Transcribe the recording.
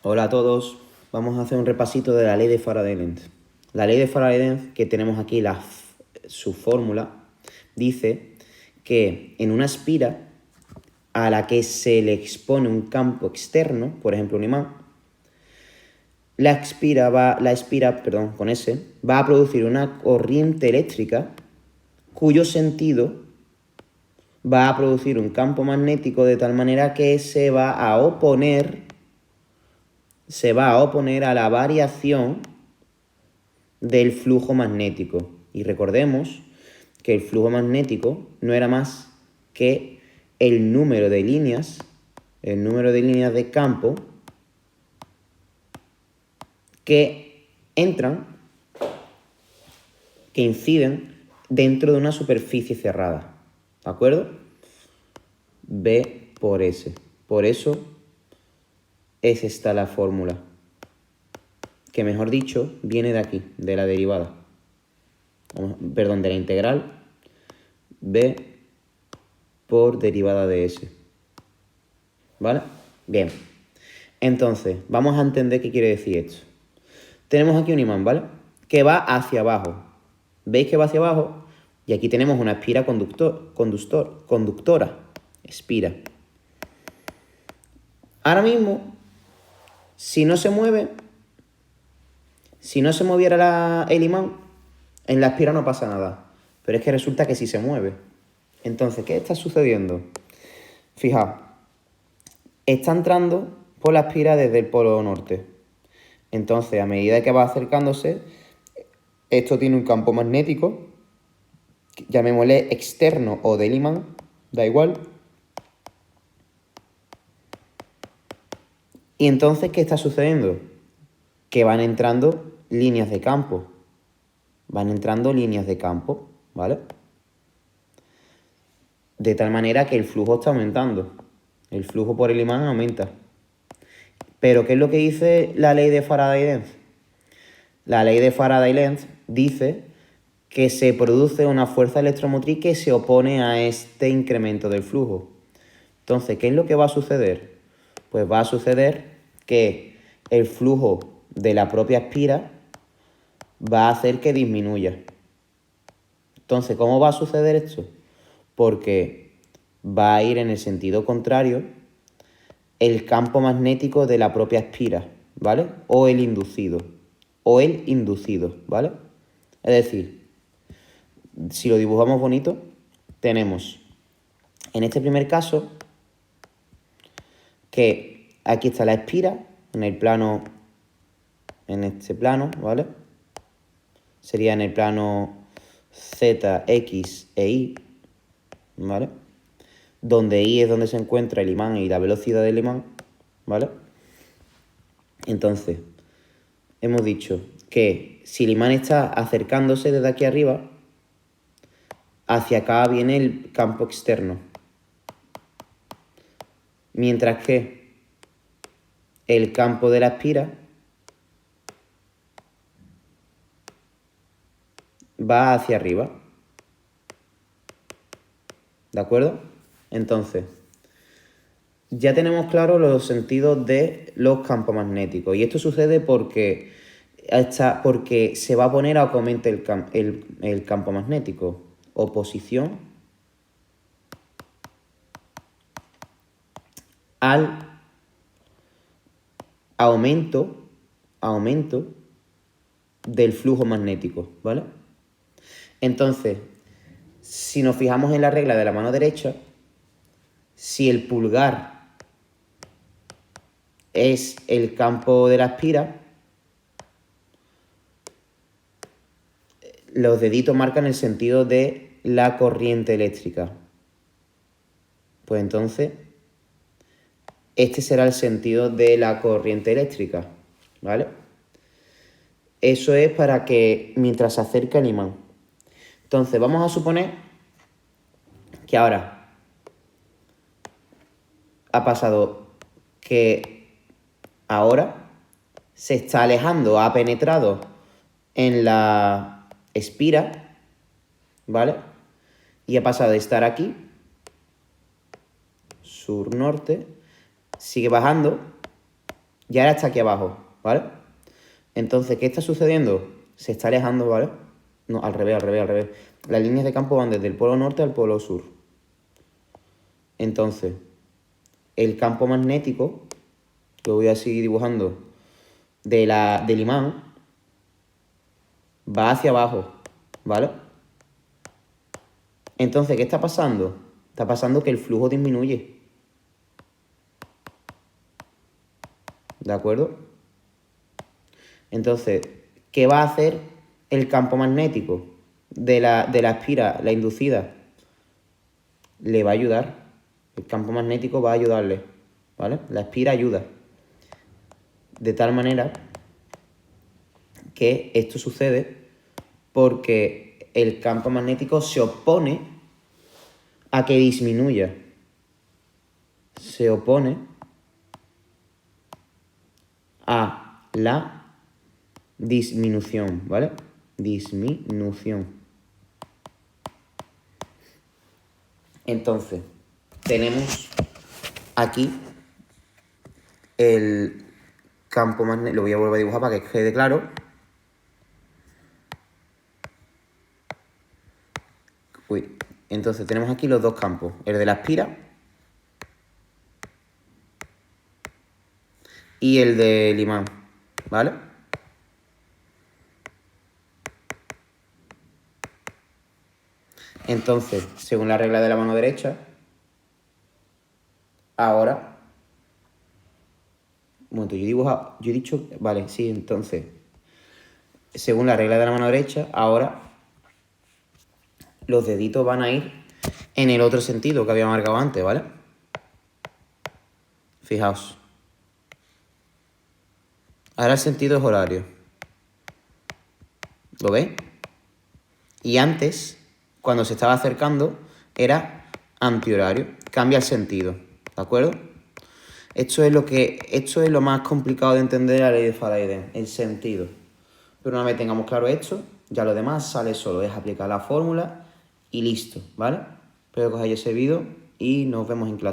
Hola a todos, vamos a hacer un repasito de la ley de Faraday-Lenz. La ley de Faraday-Lenz, que tenemos aquí su fórmula, dice que en una espira a la que se le expone un campo externo, por ejemplo un imán, la espira con S, va a producir una corriente eléctrica cuyo sentido va a producir un campo magnético de tal manera que se va a oponer a la variación del flujo magnético. Y recordemos que el flujo magnético no era más que el número de líneas de campo que entran, que inciden dentro de una superficie cerrada. ¿De acuerdo? B por S. Por eso es esta la fórmula, que mejor dicho viene de aquí, de la derivada. Perdón, de la integral B por derivada de S. ¿Vale? Bien. Entonces, vamos a entender qué quiere decir esto. Tenemos aquí un imán, ¿vale? Que va hacia abajo. ¿Veis que va hacia abajo? Y aquí tenemos una espira conductora. Espira. Ahora mismo, si no se moviera el imán, en la espira no pasa nada. Pero es que resulta que sí se mueve. Entonces, ¿qué está sucediendo? Fijaos, está entrando por la espira desde el polo norte. Entonces, a medida que va acercándose, esto tiene un campo magnético, llamémosle externo o del imán, da igual. Y entonces, ¿qué está sucediendo? Que van entrando líneas de campo. ¿Vale? De tal manera que el flujo está aumentando. El flujo por el imán aumenta. Pero, ¿qué es lo que dice la ley de Faraday-Lenz? La ley de Faraday-Lenz dice que se produce una fuerza electromotriz que se opone a este incremento del flujo. Entonces, ¿qué es lo que va a suceder? Pues va a suceder que el flujo de la propia espira va a hacer que disminuya. Entonces, ¿cómo va a suceder esto? Porque va a ir en el sentido contrario el campo magnético de la propia espira, ¿vale? O el inducido, ¿vale? Es decir, si lo dibujamos bonito, tenemos en este primer caso que aquí está la espira en este plano, ¿vale? Sería en el plano Z, X e Y, ¿vale? Donde Y es donde se encuentra el imán y la velocidad del imán, ¿vale? Entonces, hemos dicho que si el imán está acercándose desde aquí arriba, hacia acá viene el campo externo. Mientras que el campo de la espira va hacia arriba. ¿De acuerdo? Entonces, ya tenemos claros los sentidos de los campos magnéticos. Y esto sucede porque se va a poner a que aumente el campo magnético. Oposición al aumento del flujo magnético, ¿vale? Entonces, si nos fijamos en la regla de la mano derecha, si el pulgar es el campo de la espira, los deditos marcan el sentido de la corriente eléctrica. Pues entonces, este será el sentido de la corriente eléctrica, ¿vale? Eso es para que mientras se acerca el imán. Entonces, vamos a suponer que ahora ha pasado que ahora se está alejando, ha penetrado en la espira, ¿vale? Y ha pasado de estar aquí, sur-norte, sigue bajando, y ahora está aquí abajo, ¿vale? Entonces, ¿qué está sucediendo? Se está alejando, ¿vale? No, al revés, al revés, al revés. Las líneas de campo van desde el polo norte al polo sur. Entonces, el campo magnético, que voy a seguir dibujando, del imán, va hacia abajo, ¿vale? Entonces, ¿qué está pasando? Está pasando que el flujo disminuye. ¿De acuerdo? Entonces, ¿qué va a hacer el campo magnético de la espira, la inducida? Le va a ayudar. El campo magnético va a ayudarle, ¿vale? La espira ayuda. De tal manera que esto sucede porque el campo magnético se opone a que disminuya. Se opone a la disminución, ¿vale? Disminución. Entonces, tenemos aquí el campo magnético. Lo voy a volver a dibujar para que quede claro. Uy. Entonces, tenemos aquí los dos campos. El de la espira y el del imán, ¿vale? Entonces, según la regla de la mano derecha, ahora... Un momento, yo he dicho... Vale, sí, entonces, según la regla de la mano derecha, ahora los deditos van a ir en el otro sentido que había marcado antes, ¿vale? Fijaos. Ahora el sentido es horario. ¿Lo veis? Y antes, cuando se estaba acercando, era antihorario. Cambia el sentido, ¿de acuerdo? Esto es lo más complicado de entender de la ley de Faraday, el sentido. Pero una vez tengamos claro esto, ya lo demás sale solo. Es aplicar la fórmula y listo, ¿vale? Espero que os haya servido y nos vemos en clase.